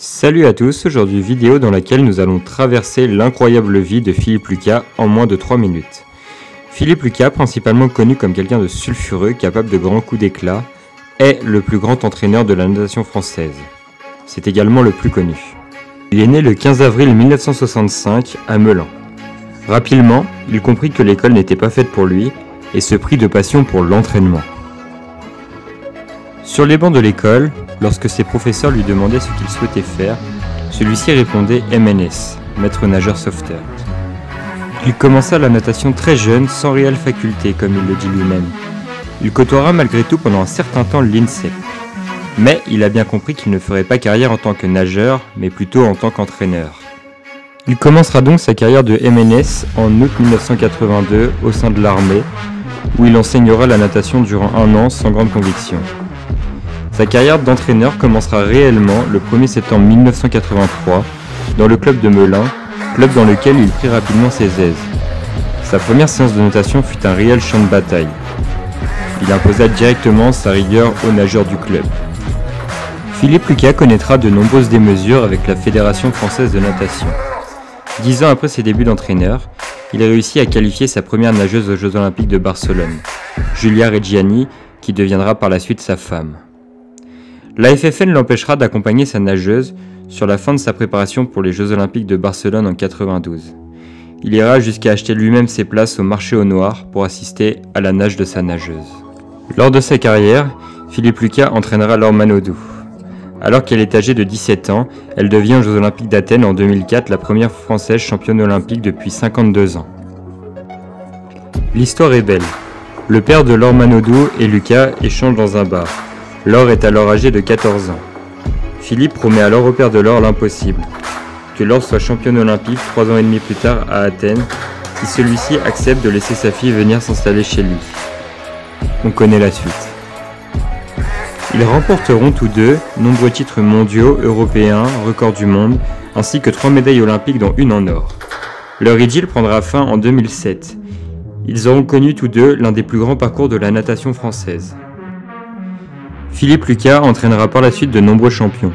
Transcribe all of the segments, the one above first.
Salut à tous, aujourd'hui vidéo dans laquelle nous allons traverser l'incroyable vie de Philippe Lucas en moins de 3 minutes. Philippe Lucas, principalement connu comme quelqu'un de sulfureux, capable de grands coups d'éclat, est le plus grand entraîneur de la natation française. C'est également le plus connu. Il est né le 15 avril 1965 à Melun. Rapidement, il comprit que l'école n'était pas faite pour lui et se prit de passion pour l'entraînement. Sur les bancs de l'école, lorsque ses professeurs lui demandaient ce qu'il souhaitait faire, celui-ci répondait MNS, maître nageur sauveteur. Il commença la natation très jeune, sans réelle faculté, comme il le dit lui-même. Il côtoiera malgré tout pendant un certain temps l'INSEP. Mais il a bien compris qu'il ne ferait pas carrière en tant que nageur, mais plutôt en tant qu'entraîneur. Il commencera donc sa carrière de MNS en août 1982 au sein de l'armée, où il enseignera la natation durant 1 an sans grande conviction. Sa carrière d'entraîneur commencera réellement le 1er septembre 1983 dans le club de Melun, club dans lequel il prit rapidement ses aises. Sa première séance de natation fut un réel champ de bataille. Il imposa directement sa rigueur aux nageurs du club. Philippe Lucas connaîtra de nombreuses démesures avec la Fédération française de natation. 10 ans après ses débuts d'entraîneur, il réussit à qualifier sa première nageuse aux Jeux Olympiques de Barcelone, Giulia Reggiani, qui deviendra par la suite sa femme. La FFN l'empêchera d'accompagner sa nageuse sur la fin de sa préparation pour les Jeux Olympiques de Barcelone en 92. Il ira jusqu'à acheter lui-même ses places au marché au noir pour assister à la nage de sa nageuse. Lors de sa carrière, Philippe Lucas entraînera Laure Manodou. Alors qu'elle est âgée de 17 ans, elle devient aux Jeux Olympiques d'Athènes en 2004 la première française championne olympique depuis 52 ans. L'histoire est belle. Le père de Laure Manodou et Lucas échangent dans un bar. Laure est alors âgée de 14 ans. Philippe promet alors au père de Laure l'impossible, que Laure soit championne olympique 3 ans et demi plus tard à Athènes, si celui-ci accepte de laisser sa fille venir s'installer chez lui. On connaît la suite. Ils remporteront tous deux nombreux titres mondiaux, européens, records du monde, ainsi que 3 médailles olympiques dont une en or. Leur idylle prendra fin en 2007. Ils auront connu tous deux l'un des plus grands parcours de la natation française. Philippe Lucas entraînera par la suite de nombreux champions.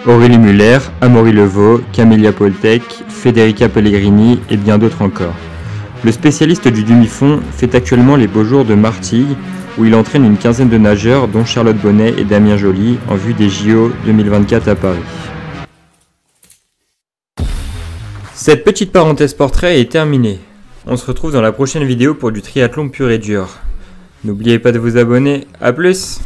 Aurélie Muller, Amaury Levaux, Camilla Poltec, Federica Pellegrini et bien d'autres encore. Le spécialiste du demi-fond fait actuellement les beaux jours de Martigues, où il entraîne une quinzaine de nageurs dont Charlotte Bonnet et Damien Joly en vue des JO 2024 à Paris. Cette petite parenthèse portrait est terminée. On se retrouve dans la prochaine vidéo pour du triathlon pur et dur. N'oubliez pas de vous abonner, à plus!